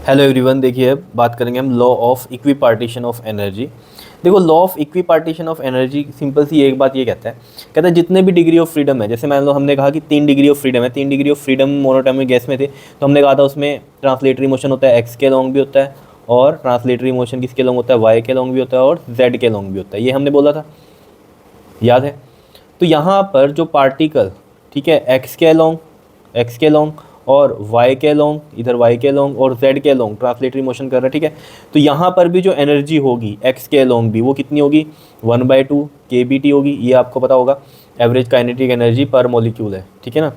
Hello everyone, देखिए बात करेंगे हम law of equipartition of energy. देखो, law of equipartition of energy simple सी एक बात ये कहता है जितने भी डिग्री ऑफ फ्रीडम है, जैसे मान लो हमने कहा कि 3 डिग्री ऑफ फ्रीडम है, 3 degree of freedom monoatomic gas में थे, तो हमने कहा था उसमें ट्रांसलेटरी मोशन होता है एक्स के लॉन्ग भी होता है, और ट्रांसलेटरी मोशन किसके लॉन्ग होता है, वाई के लॉन्ग भी होता है, और जेड के लॉन्ग भी होता है। ये हमने बोला था, याद है? तो यहाँ पर जो पार्टिकल, ठीक है, एक्स के लॉन्ग और वाई के लॉन्ग, इधर वाई के लॉन्ग और जेड के लॉन्ग ट्रांसलेटरी मोशन कर रहा है, ठीक है। तो यहाँ पर भी जो एनर्जी होगी एक्स के लॉन्ग भी, वो कितनी होगी, 1/2 kBT होगी। ये आपको पता होगा, एवरेज काइनेटिक एनर्जी पर मॉलिक्यूल है, ठीक है ना।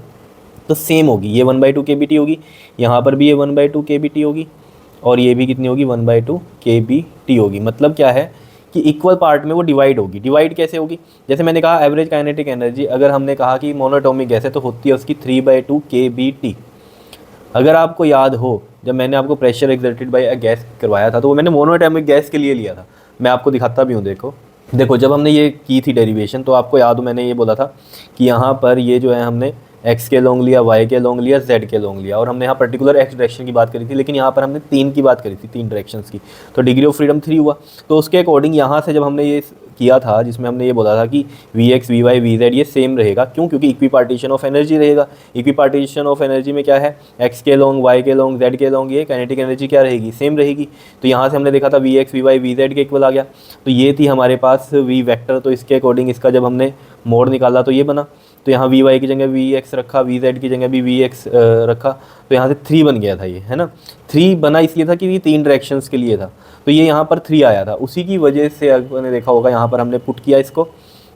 तो सेम होगी, ये 1/2 kBT होगी, यहाँ पर भी ये 1/2 kBT होगी, और ये भी कितनी होगी, 1/2 kBT होगी। मतलब क्या है कि इक्वल पार्ट में वो डिवाइड होगी। डिवाइड कैसे होगी? जैसे मैंने कहा एवरेज काइनेटिक एनर्जी, अगर हमने कहा कि मोनोटॉमिक गैस है तो होती है उसकी 3/2 kBT। अगर आपको याद हो, जब मैंने आपको pressure exerted by a gas करवाया था तो वो मैंने मोनोटॉमिक गैस के लिए लिया था। मैं आपको दिखाता भी हूँ, देखो देखो जब हमने ये की थी डेरिवेशन, तो आपको याद हो मैंने ये बोला था कि यहाँ पर ये जो है हमने एक्स के लॉन्ग लिया, वाई के लॉन्ग लिया, जेड के लॉन्ग लिया, और हमने यहाँ पर्टिकुलर एक्स डायरेक्शन की बात करी थी, लेकिन यहाँ पर हमने 3 की बात करी थी, 3 डायरेक्शंस की। तो डिग्री ऑफ फ्रीडम 3 हुआ। तो उसके अकॉर्डिंग यहाँ से जब हमने ये किया था, जिसमें हमने ये बोला था कि v x v y v z ये सेम रहेगा, क्यों? क्योंकि इक्विपार्टीशन ऑफ एनर्जी रहेगा। इक्विपार्टीशन ऑफ एनर्जी में क्या है, एक्स के लॉन्ग, वाई के लॉन्ग, जेड के लॉन्ग, ये काइनेटिक एनर्जी क्या रहेगी, सेम रहेगी। तो यहाँ से हमने देखा था v x v y v z के इक्वल आ गया। तो ये थी हमारे पास वी वेक्टर, तो इसके अकॉर्डिंग इसका जब हमने मोड निकाला तो ये बना। तो यहाँ वी वाई की जगह वी एक्स रखा, वी जेड की जगह भी वी एक्स रखा, तो यहाँ से 3 बन गया था ये, है ना। 3 बना इसलिए था कि ये 3 डायरेक्शंस के लिए था, तो ये यहाँ पर 3 आया था। उसी की वजह से आपने देखा होगा यहाँ पर हमने पुट किया इसको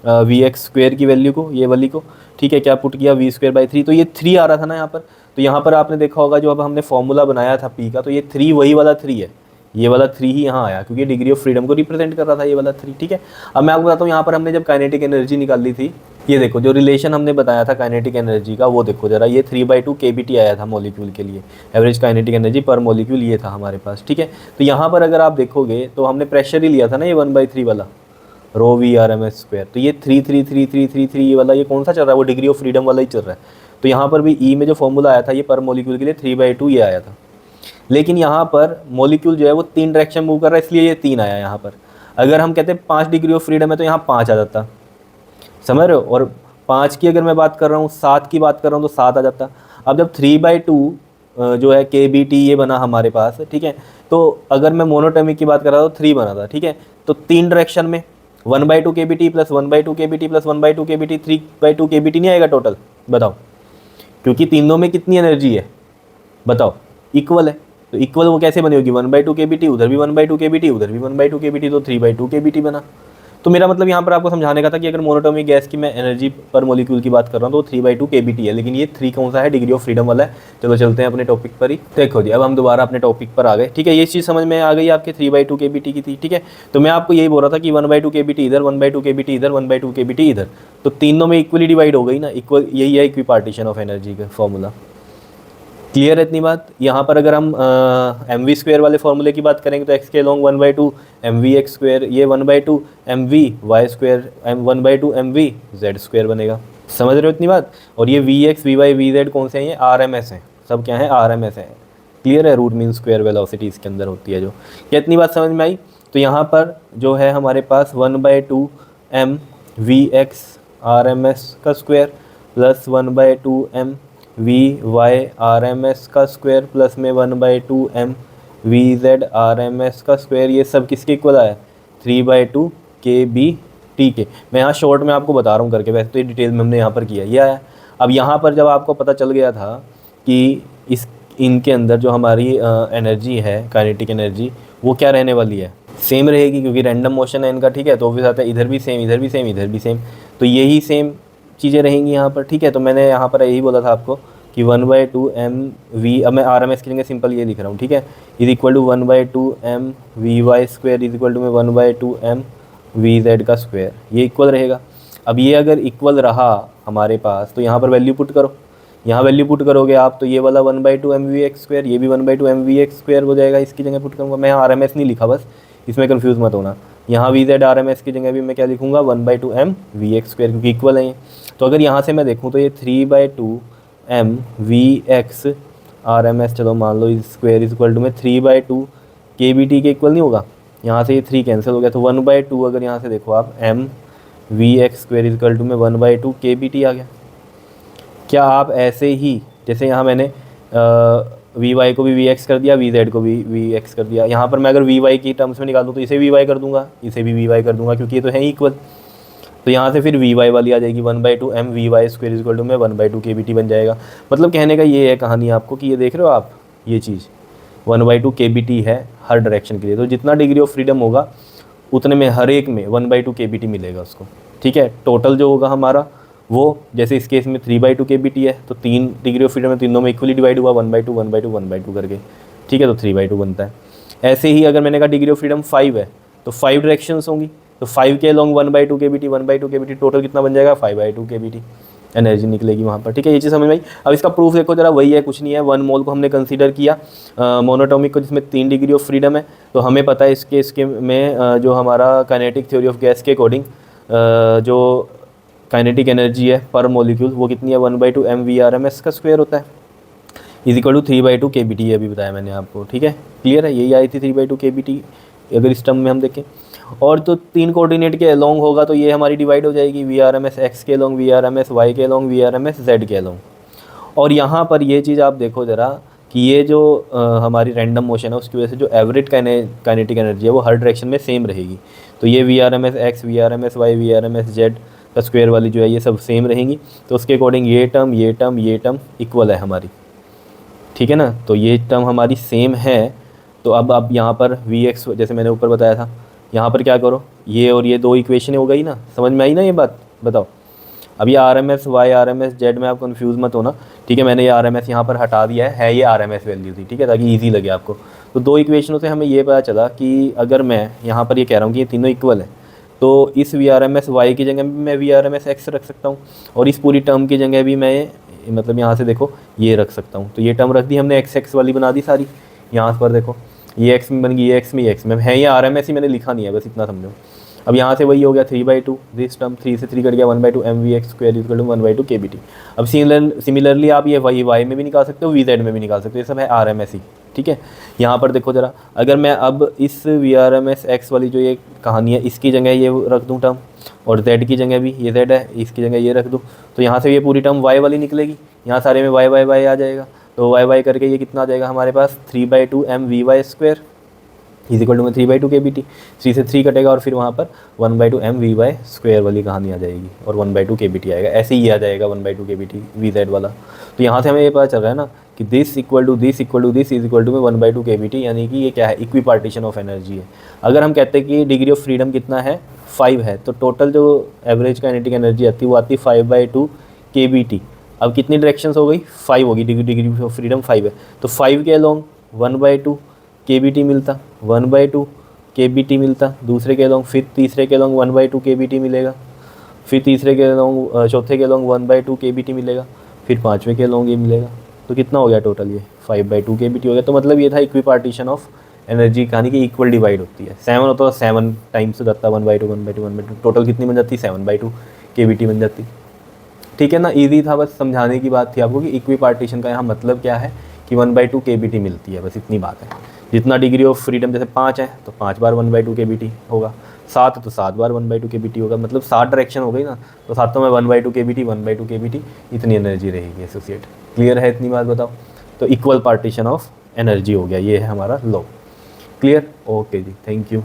वी एक्स स्क्वेयर की वैल्यू को, ये वाली को, ठीक है, क्या पुट किया, v²/3। तो ये 3 आ रहा था ना यहाँ पर। तो यहाँ पर आपने देखा होगा जो अब हमने फॉर्मूला बनाया था पी का, तो ये 3 वही वाला 3 है, ये वाला 3 ही यहाँ आया, क्योंकि डिग्री ऑफ फ्रीडम को रिप्रेजेंट कर रहा था ये वाला 3, ठीक है। अब मैं आपको बताता हूँ, यहाँ पर हमने जब काइनेटिक एनर्जी निकाली थी, ये देखो जो रिलेशन हमने बताया था काइनेटिक एनर्जी का, वो देखो जरा, ये 3/2 kBT आया था मॉलिक्यूल के लिए, एवरेज काइनेटिक एनर्जी पर मॉलिक्यूल ये था हमारे पास, ठीक है। तो यहाँ पर अगर आप देखोगे तो हमने प्रेशर ही लिया था ना, ये 1/3 वाला, rho V R M S square. तो ये 3 ये वाला, ये कौन सा चल रहा है, वो डिग्री ऑफ फ्रीडम वाला ही चल रहा है। तो यहाँ पर भी ई में जो फॉर्मूला आया था ये पर मॉलिक्यूल के लिए 3/2 ये आया था। लेकिन यहाँ पर मॉलिक्यूल जो है वो 3 डायरेक्शन मूव कर रहा है, इसलिए ये 3 आया यहाँ पर। अगर हम कहते हैं 5 डिग्री ऑफ फ्रीडम है तो यहाँ 5 आ जाता, समझ रहे हो। और 5 की अगर मैं बात कर रहा हूँ, 7 की बात कर रहा हूँ तो 7 आ जाता। अब जब 3/2 जो है kBT ये बना हमारे पास, ठीक है। तो अगर मैं मोनोटॉमिक की बात कर रहा था तो 3 बना था, ठीक है। तो 3 डायरेक्शन में 1/2 kBT plus 1/2 kBT plus 1/2 kBT, 3/2 kBT नहीं आएगा टोटल, बताओ? क्योंकि तीनों में कितनी एनर्जी है, बताओ? इक्वल है। तो इक्वल वो कैसे बनी होगी, 1/2 kBT, उधर भी 1/2 kBT, उधर भी 1/2 kBT, तो 3/2 kBT बना। तो मेरा मतलब यहाँ पर आपको समझाने का था कि अगर मोनोटॉमिक गैस की मैं एनर्जी पर मॉलिक्यूल की बात कर रहा हूँ तो 3/2 kBT है, लेकिन ये 3 कौन सा है, डिग्री ऑफ फ्रीडम वाला है। चलो चलते हैं अपने टॉपिक पर ही। देखो जी, अब हम दोबारा अपने टॉपिक पर आ गए, ठीक है। ये चीज़ समझ में आ गई आपके 3/2 kBT की थी, ठीक है। तो मैं आपको यही बोल रहा था कि 1/2 kBT इधर, 1/2 kBT इधर, 1/2 kBT इधर, तो तीनों में इक्वली डिवाइड हो गई ना, इक्वल, यही है इक्विपार्टीशन ऑफ एनर्जी का फॉर्मूला। क्लियर है इतनी बात? यहाँ पर अगर हम एम वी स्क्वेयर वाले फॉर्मूले की बात करेंगे तो एक्स के लॉन्ग 1/2 mv(x²), ये 1/2 mv(y²), 1/2 mv(z²) बनेगा। समझ रहे हो इतनी बात? और ये v x v y v z कौन से हैं, ये आर एम एस हैं, सब क्या है, आर एम एस हैं। क्लियर है? रूट मीन स्क्वायर वेलोसिटी इसके अंदर होती है जो। क्या इतनी बात समझ में आई? तो यहाँ पर जो है हमारे पास 1/2 mv(x) आर एम एस का स्क्वायर प्लस 1/2 mv(y) का स्क्वायर प्लस में 1/2 mv(z) का स्क्वायर, ये सब किसके इक्वल आया, 3/2 kBT के। मैं यहाँ शॉर्ट में आपको बता रहा हूँ करके, वैसे तो ये डिटेल में हमने यहाँ पर किया, ये आया। अब यहाँ पर जब आपको पता चल गया था कि इनके अंदर जो हमारी एनर्जी है, काइनेटिक एनर्जी, वो क्या रहने वाली है, सेम रहेगी, क्योंकि रैंडम मोशन है इनका, ठीक है। तो ऑब्वियस आता है इधर भी सेम, इधर भी सेम, इधर भी सेम, तो यही सेम चीज़ें रहेंगी यहाँ पर, ठीक है। तो मैंने यहाँ पर यही बोला था आपको कि 1/2 mv, अब मैं आर एम एस के लिए सिंपल ये लिख रहा हूँ, ठीक है, is equal to 1/2 mv(y²) is equal to में 1/2 mv(z) का स्क्वायर, ये इक्वल रहेगा। अब ये अगर इक्वल रहा हमारे पास तो यहाँ पर वैल्यू पुट करो, यहाँ वैल्यू पुट करोगे आप तो ये वाला 1/2 mv(x²), ये भी 1/2 mv(x² हो जाएगा, इसकी जगह पुट करूँगा मैं। यहाँ आर एम एस नहीं लिखा, बस इसमें कन्फ्यूज़ मत होना। यहाँ v z r M s की जगह भी मैं क्या लिखूँगा, 1/2 mv(x²), क्योंकि इक्वल है ये। तो अगर यहाँ से मैं देखूँ तो ये 3/2 mv(x) आर एम एस चलो मान लो स्क्वायर इज इक्वल टू में 3/2 के बी टी के इक्वल नहीं होगा, यहाँ से ये 3 कैंसिल हो गया, तो 1/2 अगर यहाँ से देखो आप m v x square is equal to में 1/2 के बी टी आ गया। क्या आप ऐसे ही जैसे यहाँ मैंने वी वाई को भी वी एक्स कर दिया, वी जेड को भी वी एक्स कर दिया, यहाँ पर मैं अगर वी वाई की टर्म्स में निकाल दूँ तो इसे वी वाई कर दूंगा, इसे भी वी वाई कर दूंगा, क्योंकि ये तो है इक्वल। तो यहाँ से फिर वी वाई वाली आ जाएगी 1/2 m v y square equal to में 1/2 के बी टी बन जाएगा। मतलब कहने का ये है कहानी आपको कि ये देख रहे हो आप, ये चीज़ 1/2 के बी टी है हर डायरेक्शन के लिए। तो जितना डिग्री ऑफ फ्रीडम होगा उतने में हर एक में 1/2 के बी टी मिलेगा उसको, ठीक है। टोटल जो होगा हमारा वो जैसे इस केस में 3/2 के बी टी है, तो 3 डिग्री ऑफ फ्रीडम में तीनों में इक्वली डिवाइड हुआ 1/2 1/2 1/2 करके, ठीक है, तो 3/2 बनता है। ऐसे ही अगर मैंने कहा डिग्री ऑफ फ्रीडम 5 है तो 5 डायरेक्शंस होंगी, तो 5 के अलॉन्ग 1/2 के बी टी 1/2 के बी टी, टोटल कितना बन जाएगा 5/2 के बी टी एनर्जी निकलेगी वहाँ पर, ठीक है। ये चीज़ समझ में आई। अब इसका प्रूफ देखो जरा, वही है, कुछ नहीं है। 1 मोल को हमने कंसीडर किया मोनोटॉमिक को, जिसमें 3 डिग्री ऑफ फ्रीडम है, तो हमें पता है इसके में जो हमारा काइनेटिक थ्योरी ऑफ गैस के अकॉर्डिंग जो काइनेटिक एनर्जी है पर मॉलिक्यूल वो कितनी है 1/2 m v R M s का स्क्वायर होता है, इज इक्वल टू 3/2 के बी टी, अभी बताया मैंने आपको, ठीक है। क्लियर है, यही आई थी 3/2 के बी टी अगर इस टर्म में हम देखें। और तो 3 कोऑर्डिनेट के अलॉन्ग होगा तो ये हमारी डिवाइड हो जाएगी, V R M S X के along, V R M S Y के along, V R M S Z के अलॉन्ग। और यहाँ पर ये चीज़ आप देखो ज़रा कि ये जो हमारी रैंडम मोशन है उसकी वजह से जो एवरेज काइनेटिक एनर्जी है वो हर डायरेक्शन में सेम रहेगी। तो ये v R M S x, v R M S y, v R M S z का स्क्वायर वाली जो है ये सब सेम रहेंगी। तो उसके अकॉर्डिंग ये टर्म इक्वल है हमारी, ठीक है ना। तो ये टर्म हमारी सेम है। तो अब यहाँ पर वी एक्स जैसे मैंने ऊपर बताया था, यहाँ पर क्या करो, ये और ये 2 इक्वेशन हो गई ना, समझ में आई ना ये बात, बताओ। अब ये r M S y, r M S z में आप कंफ्यूज मत होना, ठीक है। मैंने ये आर एम एस यहाँ पर हटा दिया है ये आर एम एस वैल्यू थी, ठीक है, ताकि ईजी लगे आपको। तो 2 इक्वेशनों से हमें ये पता चला कि अगर मैं यहाँ पर ये कह रहा हूँ कि ये तीनों इक्वल है, तो इस v R M S y की जगह भी मैं v R M S x रख सकता हूँ, और इस पूरी टर्म की जगह भी मैं मतलब यहाँ से देखो ये रख सकता हूँ। तो ये टर्म रख दी हमने, एक्स एक्स वाली बना दी सारी। यहाँ पर देखो ये एक्स में बन गई, ये एक्स में, ये एक्स में है, ये आर एम एस ही मैंने लिखा नहीं है, बस इतना समझो। अब यहाँ से वही हो गया 3/2, दिस टर्म 3 से 3 कट गया 1/2 m v x square equal to 1/2 के बी टी। अब सिमिलरली आप ये वाई में भी निकाल सकते हो, वी जेड में भी निकाल सकते हो, ये सब है आर एम एस ही, ठीक है। यहाँ पर देखो ज़रा, अगर मैं अब इस v R M S x वाली जो ये कहानी है इसकी जगह ये रख दूँ टर्म, और जेड की जगह भी ये जेड है इसकी जगह ये रख दूँ, तो यहाँ से ये पूरी टर्म वाई वाली निकलेगी, यहाँ सारे में वाई वाई वाई आ जाएगा। तो वाई वाई करके ये कितना आ जाएगा हमारे पास 3/2 m v y square is equal to में 3/2 के बी टी। 3 से 3 कटेगा और फिर वहाँ पर 1/2 एम वी वाई स्क्वायर वाली कहानी आ जाएगी, और 1/2 के बी टी आएगा, ऐसे ही आ जाएगा 1/2 के बी टी वी जेड वाला। तो यहाँ से हमें ये पता चल रहा है ना कि this equal to this equal to this is equal to में 1/2 के बी टी, यानी कि ये क्या है, इक्वी पार्टीशन ऑफ एनर्जी है। अगर हम कहते हैं कि डिग्री ऑफ फ्रीडम कितना है 5 है, तो टोटल जो एवरेज काइनेटिक एनर्जी आती है वो आती है 5/2 के बी टी। अब कितनी डायरेक्शंस हो गई, 5 होगी, डिग्री ऑफ फ्रीडम 5 है, तो 5 के अलॉन्ग 1/2 के बी टी मिलता, 1/2 के बी टी मिलता, दूसरे के अलॉन्ग, फिर तीसरे के अलॉन्ग 1/2 के बी टी मिलेगा, फिर तीसरे के अलॉन्ग चौथे के अलॉन्ग 1/2 के बी टी मिलेगा, फिर पाँचवें के अलॉन्ग ये मिलेगा। तो कितना हो गया टोटल, ये 5/2 के बी टी हो गया। तो मतलब ये था इक्वी पार्टीशन ऑफ एनर्जी, कहानी की इक्वल डिवाइड होती है। 7 होता है 7 टाइम्स हो जाता है 1/2 1/2 1/2, टोटल कितनी बन जाती है 7/2 के बी टी बन जाती, ठीक है ना। ईजी था, बस समझाने की बात थी आपको कि इक्वी पार्टीशन का यहाँ मतलब क्या है कि 1/2 के बी टी मिलती है, बस इतनी बात है। जितना डिग्री ऑफ फ्रीडम, जैसे 5 है तो 5 बार 1/2 के बी टी होगा, 7 है तो 7 बार 1/2 के बी टी होगा, मतलब 7 डायरेक्शन हो गई ना, तो 7 में 1/2 के बी टी 1/2 के बी टी इतनी एनर्जी रहेगी एसोसिएट। क्लियर है इतनी बात, बताओ। तो इक्वल पार्टीशन ऑफ एनर्जी हो गया, ये है हमारा लॉ। क्लियर, ओके जी, थैंक यू।